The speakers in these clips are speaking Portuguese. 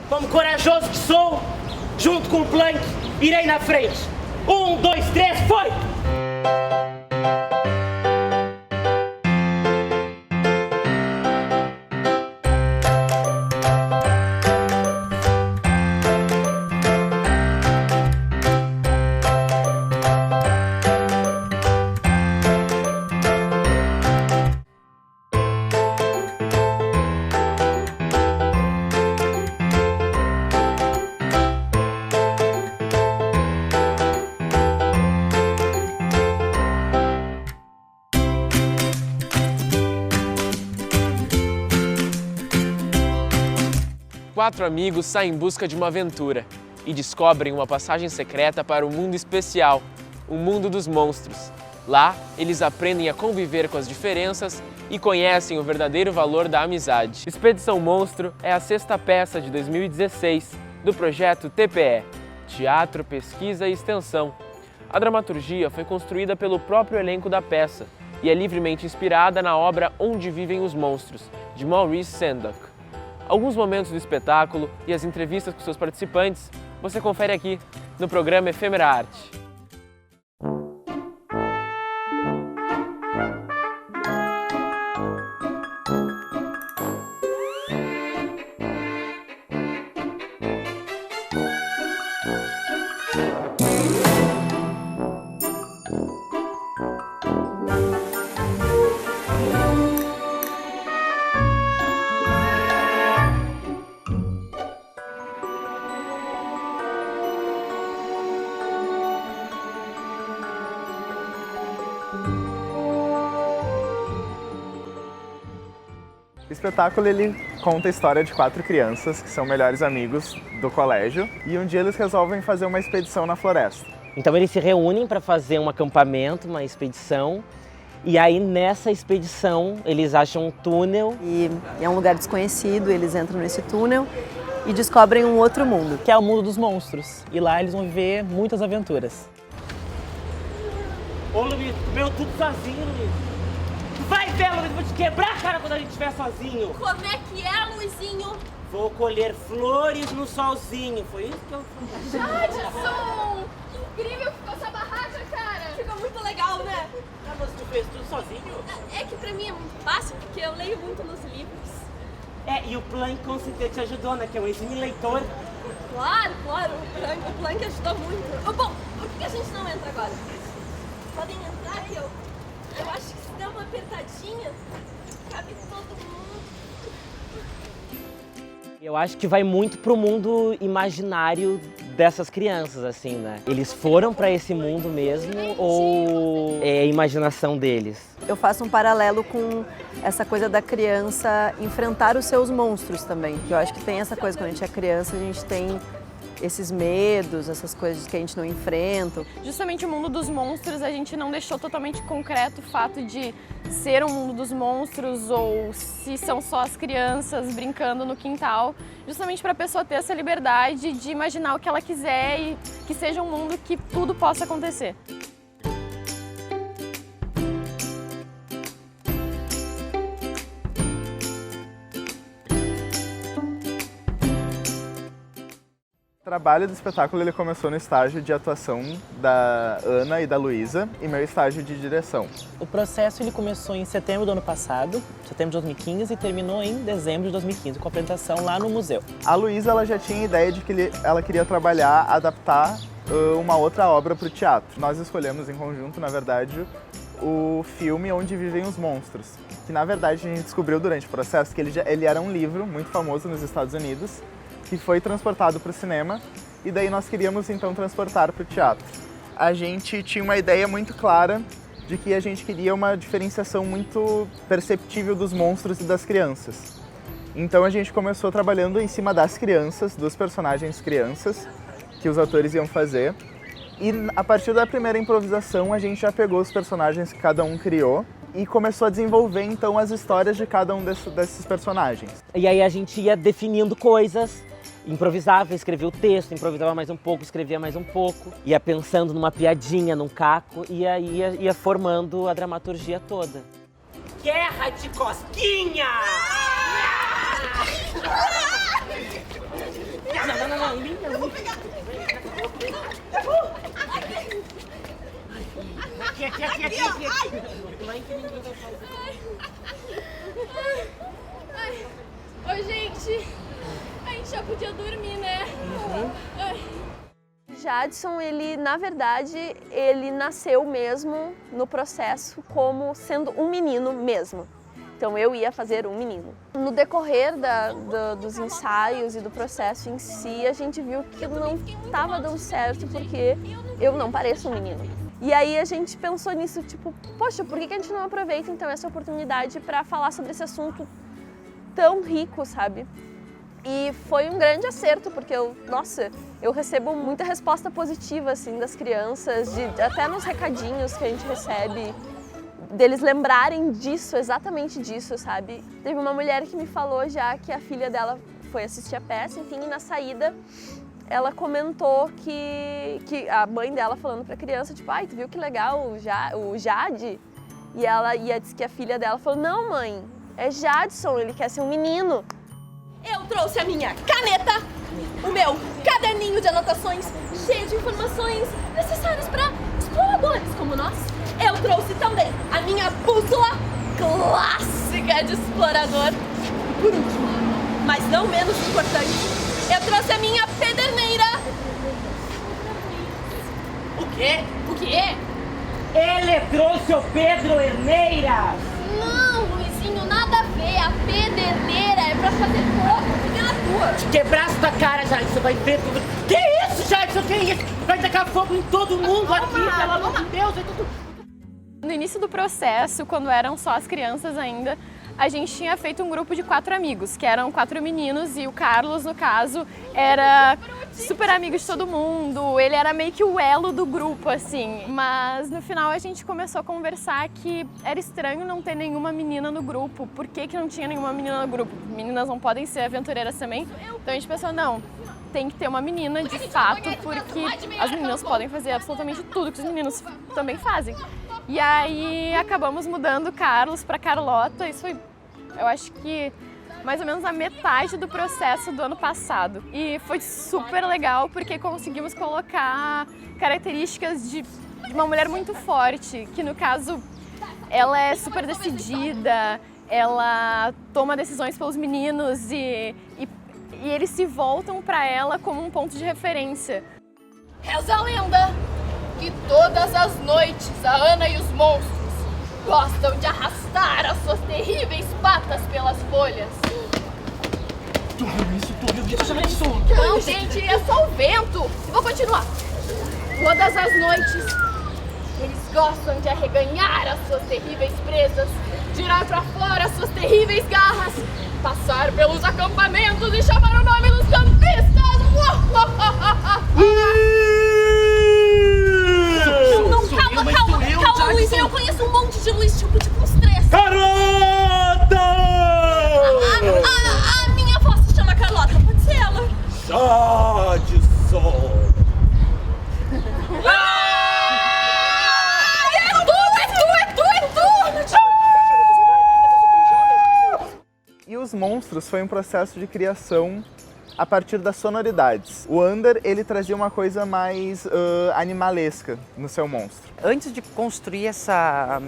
Como corajoso que sou, junto com o Plank, irei na frente. 1, 2, 3, foi! Quatro amigos saem em busca de uma aventura e descobrem uma passagem secreta para um mundo especial, o mundo dos monstros. Lá, eles aprendem a conviver com as diferenças e conhecem o verdadeiro valor da amizade. Expedição Monstro é a sexta peça de 2016 do projeto TPE, Teatro, Pesquisa e Extensão. A dramaturgia foi construída pelo próprio elenco da peça e é livremente inspirada na obra Onde Vivem os Monstros, de Maurice Sendak. Alguns momentos do espetáculo e as entrevistas com seus participantes você confere aqui no programa Efêmera Arte. O espetáculo ele conta a história de 4 crianças que são melhores amigos do colégio e um dia eles resolvem fazer uma expedição na floresta. Então eles se reúnem para fazer um acampamento, uma expedição, e aí nessa expedição eles acham um túnel. E é um lugar desconhecido, eles entram nesse túnel e descobrem um outro mundo. Que é o mundo dos monstros, e lá eles vão viver muitas aventuras. Ô Luiz, comeu tudo sozinho, Luiz. Vai ver, Luiz, vou te quebrar a cara quando a gente estiver sozinho. Como é que é, Luizinho? Vou colher flores no solzinho, foi isso que eu fiz. Jadson! Que incrível ficou essa barraca, cara! Ficou muito legal, né? Ah, mas tu fez tudo sozinho? É que pra mim é muito fácil, porque eu leio muito nos livros. É, e o Plank com certeza te ajudou, né? Que é um exímio leitor. Claro, o Plank ajudou muito. Bom, por que a gente não entra agora? Podem entrar e eu acho que se der uma apertadinha, cabe todo mundo. Eu acho que vai muito pro mundo imaginário dessas crianças, assim, né? Eles foram para esse mundo mesmo ou é a imaginação deles? Eu faço um paralelo com essa coisa da criança enfrentar os seus monstros também. Que eu acho que tem essa coisa, quando a gente é criança, a gente tem esses medos, essas coisas que a gente não enfrenta. Justamente o mundo dos monstros, a gente não deixou totalmente concreto o fato de ser um mundo dos monstros ou se são só as crianças brincando no quintal, justamente para a pessoa ter essa liberdade de imaginar o que ela quiser e que seja um mundo que tudo possa acontecer. O trabalho do espetáculo ele começou no estágio de atuação da Ana e da Luísa e meu estágio de direção. O processo ele começou em setembro do ano passado, setembro de 2015, e terminou em dezembro de 2015, com a apresentação lá no museu. A Luísa ela já tinha ideia de que ela queria trabalhar, adaptar uma outra obra para o teatro. Nós escolhemos em conjunto, na verdade, o filme Onde Vivem os Monstros, que na verdade a gente descobriu durante o processo que ele era um livro muito famoso nos Estados Unidos, que foi transportado para o cinema e daí nós queríamos então transportar para o teatro. A gente tinha uma ideia muito clara de que a gente queria uma diferenciação muito perceptível dos monstros e das crianças. Então a gente começou trabalhando em cima das crianças, dos personagens crianças, que os atores iam fazer. E a partir da primeira improvisação a gente já pegou os personagens que cada um criou e começou a desenvolver então as histórias de cada um desses personagens. E aí a gente ia definindo coisas, improvisava, escrevia o texto, improvisava mais um pouco, escrevia mais um pouco, ia pensando numa piadinha, num caco, e aí ia formando a dramaturgia toda. Guerra de cosquinha! podia dormir, né? Jadson, ele, na verdade, ele nasceu mesmo no processo como sendo um menino mesmo. Então eu ia fazer um menino. No decorrer dos ensaios e do processo em si, a gente viu que não estava dando certo porque eu não pareço um menino. E aí a gente pensou nisso, tipo, poxa, por que a gente não aproveita então essa oportunidade para falar sobre esse assunto tão rico, sabe? E foi um grande acerto, porque eu recebo muita resposta positiva, assim, das crianças, até nos recadinhos que a gente recebe, deles lembrarem disso, exatamente disso, sabe? Teve uma mulher que me falou já que a filha dela foi assistir a peça, enfim, e na saída ela comentou que a mãe dela falando pra criança, tipo, ai, tu viu que legal o Jade? E ela disse que a filha dela falou, não mãe, é Jadson, ele quer ser um menino. Eu trouxe a minha caneta, o meu caderninho de anotações cheio de informações necessárias para exploradores como nós. Eu trouxe também a minha bússola clássica de explorador. E por último, mas não menos importante, eu trouxe a minha pederneira. O quê? O quê? Ele trouxe o Pedro Herneira! Não, Luizinho, nada a ver. A pederneira é pra fazer fogo, fica na tua. Quebraço da cara, Jackson, você vai ver tudo. Que isso, Jackson, que isso? Vai tacar fogo em todo mundo aqui, pelo amor de Deus. É tudo... No início do processo, quando eram só as crianças ainda, a gente tinha feito um grupo de 4 amigos, que eram 4 meninos, e o Carlos, no caso, era super amigo de todo mundo, ele era meio que o elo do grupo, assim. Mas no final a gente começou a conversar que era estranho não ter nenhuma menina no grupo. Por que não tinha nenhuma menina no grupo? Meninas não podem ser aventureiras também? Então a gente pensou, não, tem que ter uma menina de fato, porque as meninas podem fazer absolutamente tudo que os meninos também fazem. E aí acabamos mudando o Carlos para Carlota. Isso foi, eu acho que, mais ou menos a metade do processo do ano passado. E foi super legal porque conseguimos colocar características de uma mulher muito forte, que no caso ela é super decidida, ela toma decisões pelos meninos e eles se voltam para ela como um ponto de referência. Reza a lenda que todas as noites a Ana e os monstros gostam de arrastar as suas terríveis patas pelas folhas. Tu viu isso? Não, gente, é só o vento. Vou continuar. Todas as noites eles gostam de arreganhar as suas terríveis presas, tirar pra fora as suas terríveis garras, passar pelos acampamentos e chamar o nome dos campistas. Calma, Luiz, eu conheço um monte de Luiz, tipo uns 3. Carlota! A minha avó se chama Carlota, pode ser ela. Jadson! E os monstros foi um processo de criação a partir das sonoridades. O Ander, ele trazia uma coisa mais animalesca no seu monstro. Antes de construir essa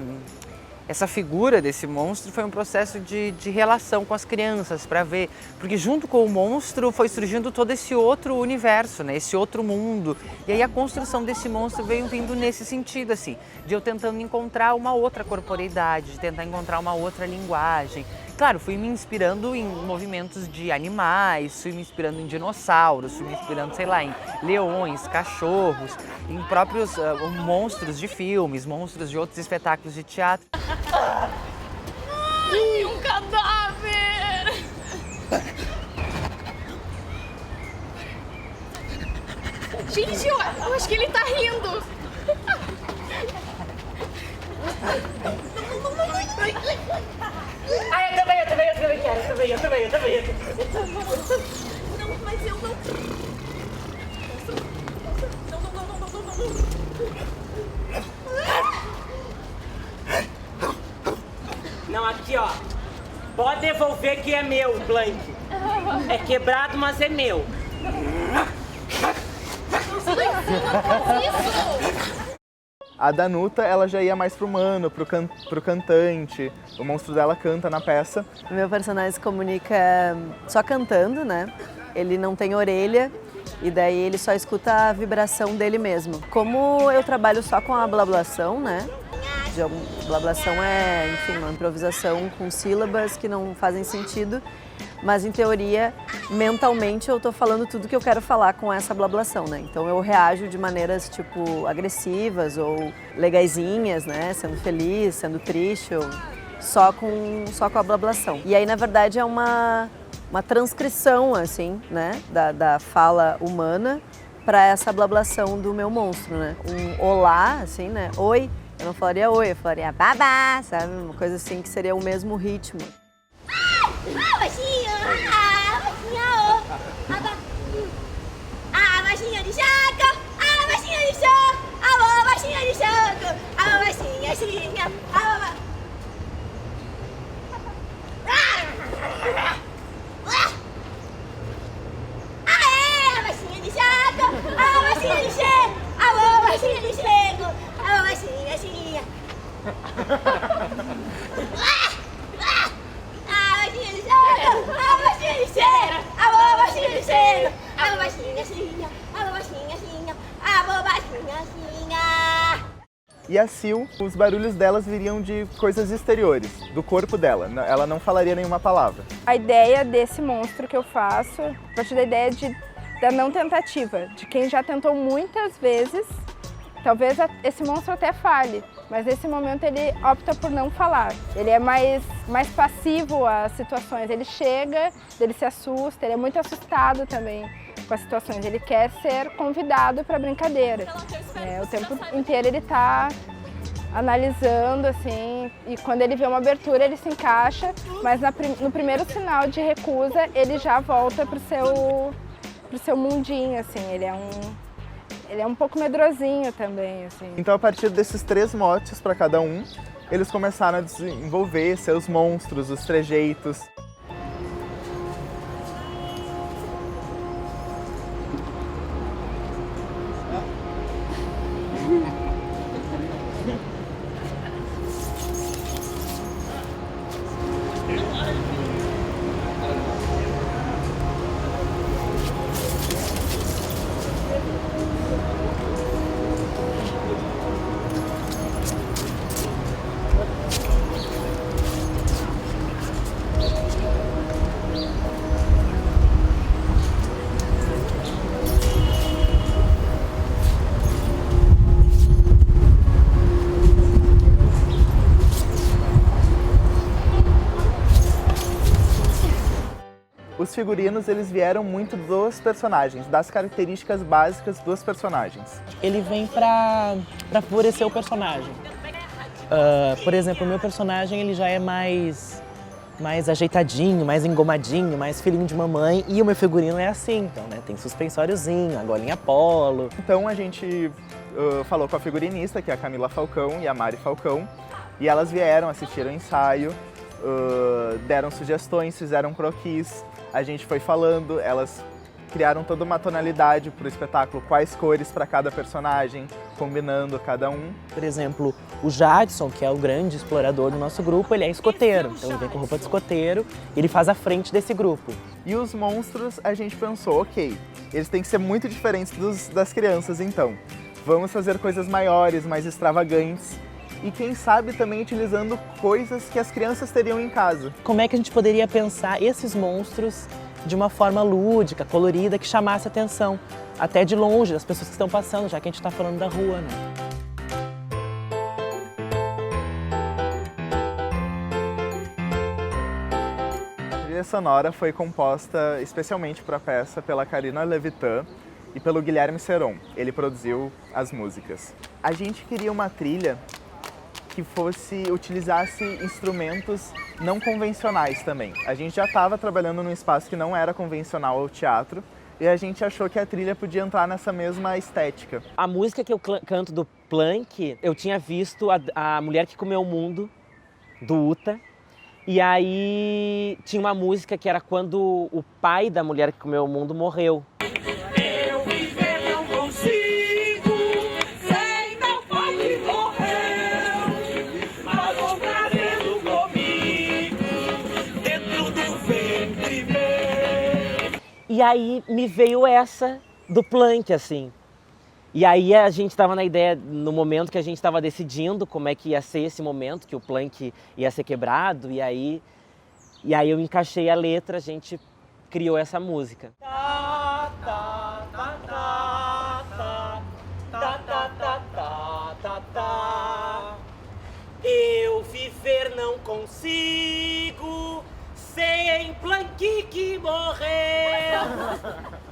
figura desse monstro, foi um processo de relação com as crianças, para ver, porque junto com o monstro foi surgindo todo esse outro universo, né? Esse outro mundo. E aí a construção desse monstro veio vindo nesse sentido, assim, de eu tentando encontrar uma outra corporeidade, de tentar encontrar uma outra linguagem. Claro, fui me inspirando em movimentos de animais, fui me inspirando em dinossauros, fui me inspirando, sei lá, em leões, cachorros, em próprios monstros de filmes, monstros de outros espetáculos de teatro. Ai, um cadáver! Gente, eu acho que ele tá rindo. Ah, eu também quero, eu também. Não, mas eu não. Não, aqui ó, pode devolver que é meu, Blank. É quebrado, mas é meu. A Danuta, ela já ia mais pro humano, pro cantante. O monstro dela canta na peça. O meu personagem se comunica só cantando, né? ele não tem orelha e daí ele só escuta a vibração dele mesmo. Como eu trabalho só com a ablação, né? Ablação é, enfim, uma improvisação com sílabas que não fazem sentido, mas em teoria, mentalmente, eu tô falando tudo que eu quero falar com essa ablação, né? Então eu reajo de maneiras, tipo, agressivas ou legaisinhas, né? Sendo feliz, sendo triste, ou só com a ablação. E aí, na verdade, é uma transcrição, assim, né? Da fala humana para essa ablação do meu monstro, né? Um olá, assim, né? Oi. Eu não falaria oi, eu falaria babá, sabe? Uma coisa assim que seria o mesmo ritmo. Baixinha de jaca, baixinha de jaca, alô, baixinha de jaca, alô, baixinha, alô, aê, baixinha de jaca, alô, baixinha de jaca, alô, baixinha de jaca, alô, baixinha, E a Sil, os barulhos delas viriam de coisas exteriores, do corpo dela. Ela não falaria nenhuma palavra. A ideia desse monstro que eu faço, a partir da ideia da não tentativa, de quem já tentou muitas vezes, talvez esse monstro até fale, mas nesse momento ele opta por não falar. Ele é mais passivo às situações, ele chega, ele se assusta, ele é muito assustado também com as situações, ele quer ser convidado para a brincadeira. O tempo inteiro ele está analisando, assim, e quando ele vê uma abertura ele se encaixa, mas no primeiro sinal de recusa ele já volta pro seu mundinho, assim, ele é um pouco medrosinho também, assim. Então, a partir desses 3 motes para cada um, eles começaram a desenvolver seus monstros, os trejeitos. Os figurinos, eles vieram muito dos personagens, das características básicas dos personagens. Ele vem para favorecer o personagem. Por exemplo, o meu personagem ele já é mais ajeitadinho, mais engomadinho, mais filhinho de mamãe, e o meu figurino é assim, então, né? Tem suspensóriozinho, a golinha polo. Então a gente falou com a figurinista, que é a Camila Falcão e a Mari Falcão, e elas vieram, assistiram o ensaio, deram sugestões, fizeram croquis. A gente foi falando, elas criaram toda uma tonalidade para o espetáculo, quais cores para cada personagem, combinando cada um. Por exemplo, o Jadson, que é o grande explorador do nosso grupo, ele é escoteiro, então ele vem com roupa de escoteiro e ele faz a frente desse grupo. E os monstros, a gente pensou, ok, eles têm que ser muito diferentes das crianças então. Vamos fazer coisas maiores, mais extravagantes. E quem sabe também utilizando coisas que as crianças teriam em casa. Como é que a gente poderia pensar esses monstros de uma forma lúdica, colorida, que chamasse atenção, até de longe, das pessoas que estão passando, já que a gente está falando da rua, né? A trilha sonora foi composta especialmente para a peça pela Karina Levitan e pelo Guilherme Seron. Ele produziu as músicas. A gente queria uma trilha que utilizasse instrumentos não convencionais também. A gente já estava trabalhando num espaço que não era convencional ao teatro e a gente achou que a trilha podia entrar nessa mesma estética. A música que eu canto do Planck, eu tinha visto a Mulher que Comeu o Mundo, do Uta, e aí tinha uma música que era quando o pai da Mulher que Comeu o Mundo morreu. E aí me veio essa do Planck, assim. E aí a gente estava na ideia, no momento que a gente estava decidindo como é que ia ser esse momento, que o Planck ia ser quebrado, e aí eu encaixei a letra, a gente criou essa música. Eu viver não consigo, sem Planck que morreu,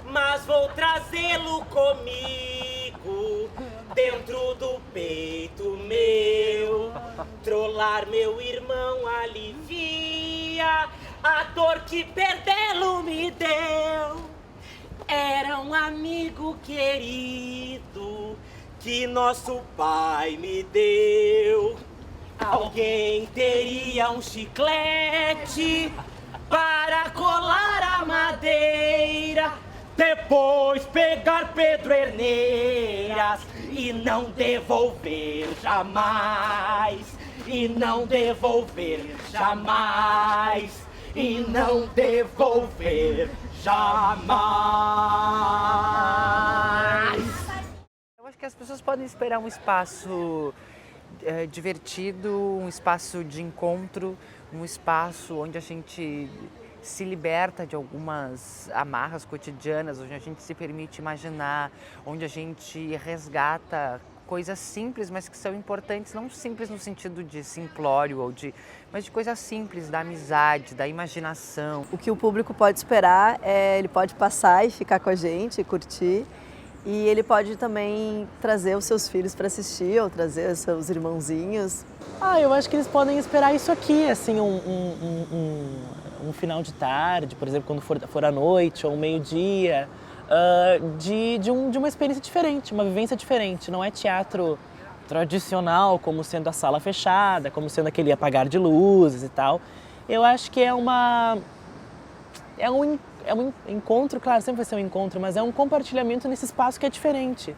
mas vou trazê-lo comigo, dentro do peito meu. Trollar meu irmão alivia a dor que perdê-lo me deu. Era um amigo querido que nosso pai me deu. Alguém teria um chiclete para colar a madeira, depois pegar Pedro Herneiras e não devolver jamais, e não devolver jamais, e não devolver jamais. Eu acho que as pessoas podem esperar um espaço divertido, um espaço de encontro, um espaço onde a gente se liberta de algumas amarras cotidianas, onde a gente se permite imaginar, onde a gente resgata coisas simples, mas que são importantes, não simples no sentido de simplório, mas de coisas simples, da amizade, da imaginação. O que o público pode esperar é, ele pode passar e ficar com a gente, curtir, e ele pode também trazer os seus filhos para assistir, ou trazer os seus irmãozinhos. Eu acho que eles podem esperar isso aqui, assim, um final de tarde, por exemplo, quando for à noite ou um meio-dia, de uma experiência diferente, uma vivência diferente. Não é teatro tradicional, como sendo a sala fechada, como sendo aquele apagar de luzes e tal. Eu acho que é um encontro, claro, sempre vai ser um encontro, mas é um compartilhamento nesse espaço que é diferente.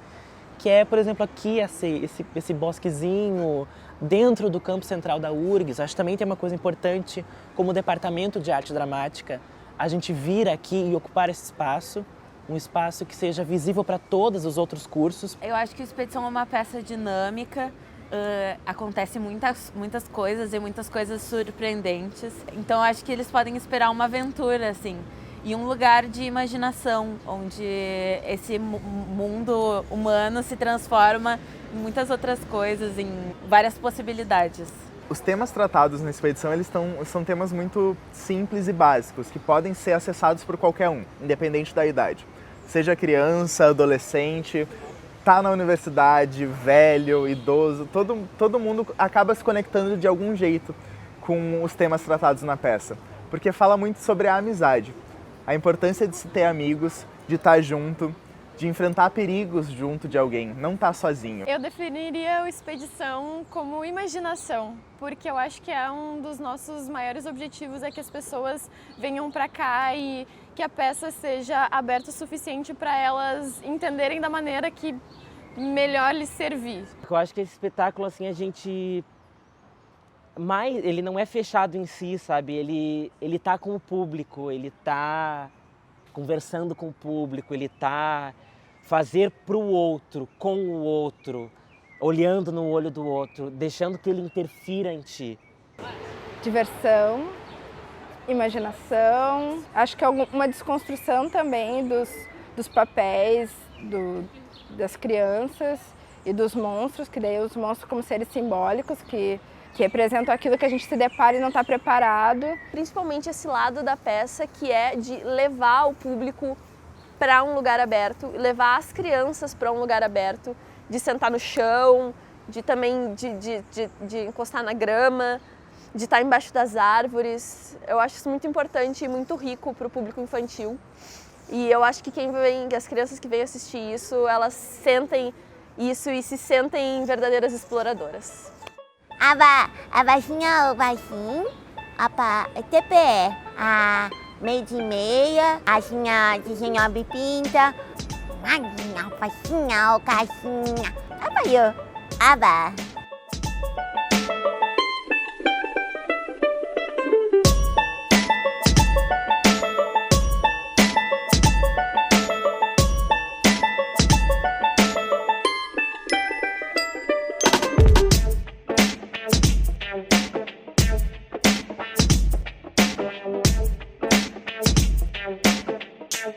Que é, por exemplo, aqui esse bosquezinho dentro do campo central da URGS. Acho que também tem uma coisa importante, como departamento de arte dramática, a gente vir aqui e ocupar esse espaço, um espaço que seja visível para todos os outros cursos. Eu acho que o Expedição é uma peça dinâmica, acontece muitas coisas e muitas coisas surpreendentes. Então acho que eles podem esperar uma aventura, assim, e um lugar de imaginação, onde esse mundo humano se transforma em muitas outras coisas, em várias possibilidades. Os temas tratados na expedição são temas muito simples e básicos, que podem ser acessados por qualquer um, independente da idade. Seja criança, adolescente, tá na universidade, velho, idoso, todo mundo acaba se conectando de algum jeito com os temas tratados na peça, porque fala muito sobre a amizade. A importância de se ter amigos, de estar junto, de enfrentar perigos junto de alguém, não estar sozinho. Eu definiria o Expedição como imaginação, porque eu acho que é um dos nossos maiores objetivos, é que as pessoas venham para cá e que a peça seja aberta o suficiente para elas entenderem da maneira que melhor lhes servir. Eu acho que esse espetáculo, assim, ele não é fechado em si, sabe? Ele tá com o público, ele tá conversando com o público, ele tá fazer pro outro, com o outro, olhando no olho do outro, deixando que ele interfira em ti. Diversão, imaginação, acho que é uma desconstrução também dos papéis das crianças e dos monstros, que daí os monstros como seres simbólicos que representam aquilo que a gente se depara e não está preparado. Principalmente esse lado da peça que é de levar o público para um lugar aberto, levar as crianças para um lugar aberto, de sentar no chão, de também de encostar na grama, de estar embaixo das árvores. Eu acho isso muito importante e muito rico para o público infantil. E eu acho que as crianças que vêm assistir isso, elas sentem isso e se sentem verdadeiras exploradoras. Abaixinha, apa, TPE, meio de meia, asinha desenho bipinta, maguinha, facinha, caixinha, abaio, aba. Tchau.